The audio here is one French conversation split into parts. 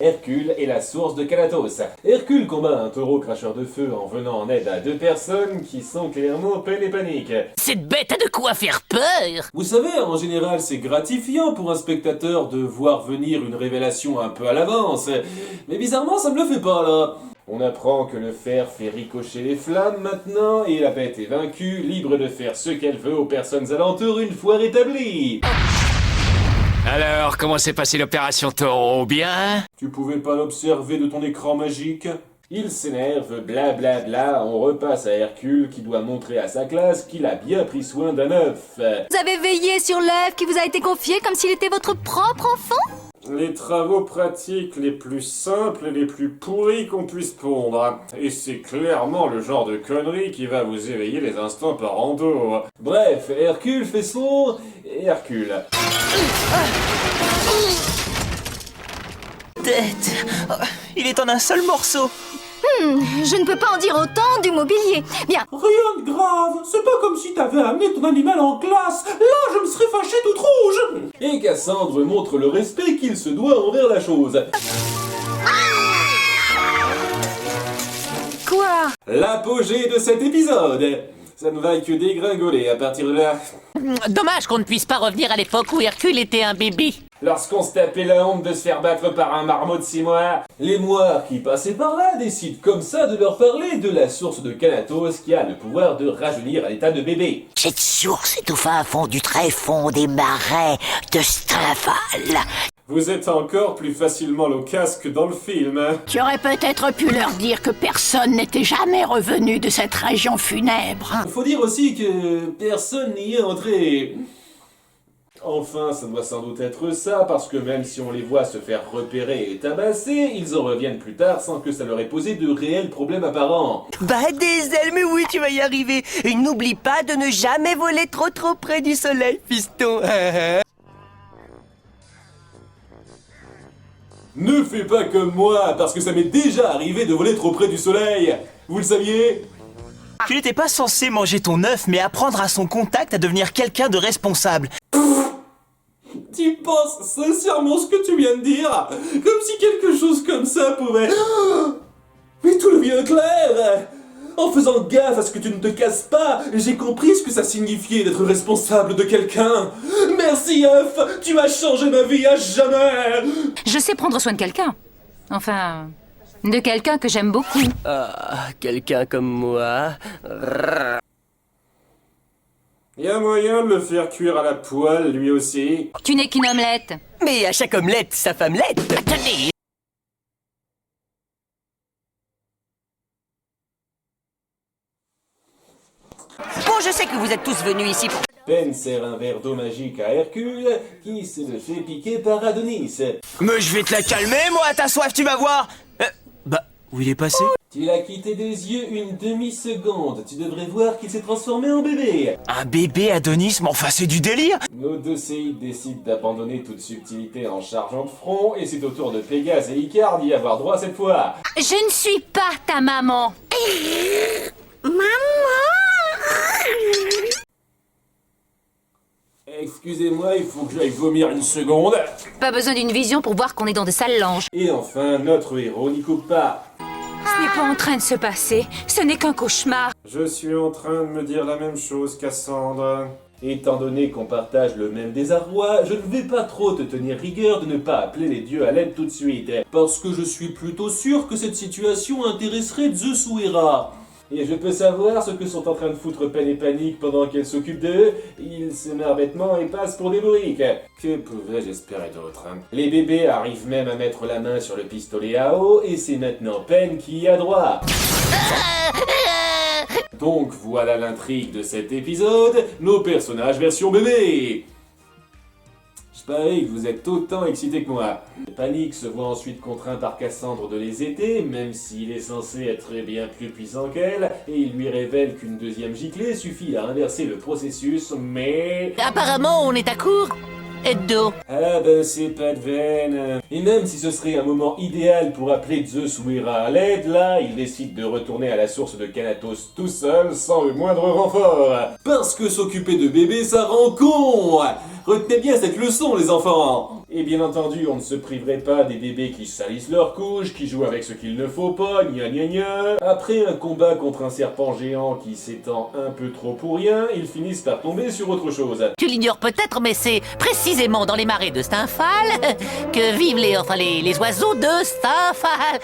Hercule est la source de Thanatos. Hercule combat un taureau cracheur de feu en venant en aide à deux personnes qui sont clairement peine et panique. Cette bête a de quoi faire peur! Vous savez, en général, c'est gratifiant pour un spectateur de voir venir une révélation un peu à l'avance. Mais bizarrement, ça me le fait pas, là. On apprend que le fer fait ricocher les flammes maintenant, et la bête est vaincue, libre de faire ce qu'elle veut aux personnes alentours une fois rétablie. Alors, comment s'est passée l'opération Taureau? Bien? Tu pouvais pas l'observer de ton écran magique? Il s'énerve, blablabla, on repasse à Hercule qui doit montrer à sa classe qu'il a bien pris soin d'un œuf. Vous avez veillé sur l'œuf qui vous a été confié comme s'il était votre propre enfant? Les travaux pratiques les plus simples et les plus pourris qu'on puisse pondre. Et c'est clairement le genre de connerie qui va vous éveiller les instants parentaux. Bref, Hercule fait son... Hercule. Tête. Oh, il est en un seul morceau. Je ne peux pas en dire autant du mobilier. Bien, Rien de grave, c'est pas comme si t'avais amené ton animal en classe. Là, je me serais fâché toute rouge. Et Cassandre montre le respect qu'il se doit envers la chose. quoi? L'apogée de cet épisode. Ça ne va que dégringoler à partir de là. Dommage qu'on ne puisse pas revenir à l'époque où Hercule était un bébé. Lorsqu'on se tapait la honte de se faire battre par un marmot de 6 mois, les moires qui passaient par là décident comme ça de leur parler de la source de Thanatos qui a le pouvoir de rajeunir à l'état de bébé. Cette source est au fin fond du tréfonds des marais de Stymphale. Vous êtes encore plus facilement loquace que dans le film. Tu aurais peut-être pu leur dire que personne n'était jamais revenu de cette région funèbre. Faut dire aussi que personne n'y est entré. Enfin, ça doit sans doute être ça, parce que même si on les voit se faire repérer et tabasser, ils en reviennent plus tard sans que ça leur ait posé de réels problèmes apparents. Bah des ailes, mais oui, tu vas y arriver. Et n'oublie pas de ne jamais voler trop près du soleil, fiston. Ne fais pas comme moi, parce que ça m'est déjà arrivé de voler trop près du soleil. Vous le saviez? Tu n'étais pas censé manger ton œuf, mais apprendre à son contact à devenir quelqu'un de responsable. Tu penses sincèrement ce que tu viens de dire? Comme si quelque chose comme ça pouvait... Mais tout devient clair. En faisant gaffe à ce que tu ne te casses pas, j'ai compris ce que ça signifiait d'être responsable de quelqu'un. Merci, œuf, tu as changé ma vie à jamais. Je sais prendre soin de quelqu'un. Enfin, de quelqu'un que j'aime beaucoup. Ah, quelqu'un comme moi. Y a moyen de le faire cuire à la poêle, lui aussi. Tu n'es qu'une omelette. Mais à chaque omelette, sa femmelette. Attendez, Bon, je sais que vous êtes tous venus ici pour... Ben sert un verre d'eau magique à Hercule, qui se le fait piquer par Adonis. Mais je vais te la calmer, moi, ta soif, tu vas voir. Bah, où il est passé? Tu l'as quitté des yeux une demi-seconde. Tu devrais voir qu'il s'est transformé en bébé. Un bébé Adonis, mais enfin, c'est du délire. Nos deux séides décident d'abandonner toute subtilité en chargeant de front, et c'est au tour de Pégase et Icare d'y avoir droit cette fois. Je ne suis pas ta maman. Excusez-moi, il faut que j'aille vomir une seconde. Pas besoin d'une vision pour voir qu'on est dans de sales langes. Et enfin, notre héros n'y coupe pas. Ce n'est pas en train de se passer. Ce n'est qu'un cauchemar. Je suis en train de me dire la même chose, Cassandre. Étant donné qu'on partage le même désarroi, je ne vais pas trop te tenir rigueur de ne pas appeler les dieux à l'aide tout de suite, parce que je suis plutôt sûr que cette situation intéresserait Zeus ou Héra. Et je peux savoir ce que sont en train de foutre peine et panique pendant qu'elles s'occupent d'eux. Ils se marrent bêtement et passent pour des bourriques. Que pouvais-je espérer d'autre? Les bébés arrivent même à mettre la main sur le pistolet à eau, et c'est maintenant Peine qui y a droit. Donc voilà l'intrigue de cet épisode, nos personnages version bébé. Je parie que vous êtes autant excités que moi. Panique se voit ensuite contraint par Cassandre de les aider, même s'il est censé être bien plus puissant qu'elle, et il lui révèle qu'une deuxième giclée suffit à inverser le processus, mais... apparemment on est à court d'eau. Ah ben c'est pas de veine. Et même si ce serait un moment idéal pour appeler Zeus ou Hera à l'aide, là, il décide de retourner à la source de Thanatos tout seul, sans le moindre renfort. Parce que s'occuper de bébé, ça rend con. Retenez bien cette leçon, les enfants. Et bien entendu, on ne se priverait pas des bébés qui salissent leur couche, qui jouent avec ce qu'il ne faut pas, gna gna gna. Après un combat contre un serpent géant qui s'étend un peu trop pour rien, ils finissent par tomber sur autre chose. Tu l'ignores peut-être, mais c'est précisément dans les marais de Stymphal que vivent les oiseaux de Stymphal.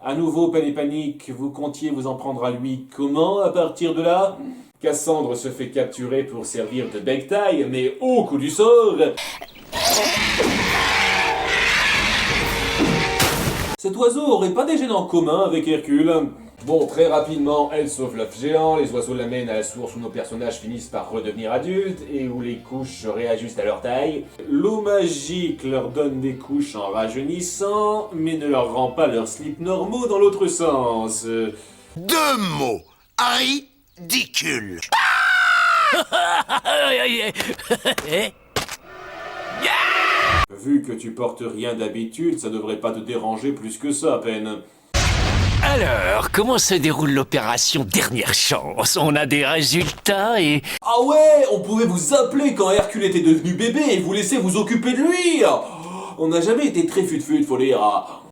À nouveau, peine et panique, vous comptiez vous en prendre à lui comment à partir de là? Cassandre se fait capturer pour servir de bec-taille, mais au coup du sort... Cet oiseau aurait pas des gènes en commun avec Hercule. Bon, très rapidement, elle sauve l'œuf géant, les oiseaux l'amènent à la source où nos personnages finissent par redevenir adultes et où les couches se réajustent à leur taille. L'eau magique leur donne des couches en rajeunissant, mais ne leur rend pas leurs slips normaux dans l'autre sens. 2 mots. Ridicule. Vu que tu portes rien d'habitude, ça devrait pas te déranger plus que ça, Peine. Alors, comment se déroule l'opération Dernière Chance? On a des résultats et... Ah ouais, on pouvait vous appeler quand Hercule était devenu bébé et vous laisser vous occuper de lui. On n'a jamais été très fut-fut, faut dire.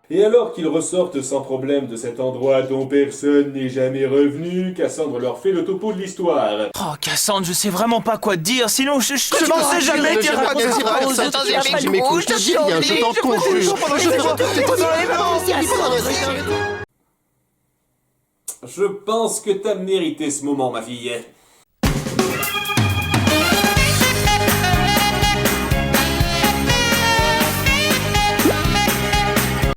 Et alors qu'ils ressortent sans problème de cet endroit dont personne n'est jamais revenu, Cassandre leur fait le topo de l'histoire. Oh, Cassandre, je sais vraiment pas quoi te dire, sinon je ne pensais jamais dire pas raconter dire ça aux ça, autres. tu m'écoutes, je te dis rien, je t'en conjure. Je pense que t'as mérité ce moment, ma fille.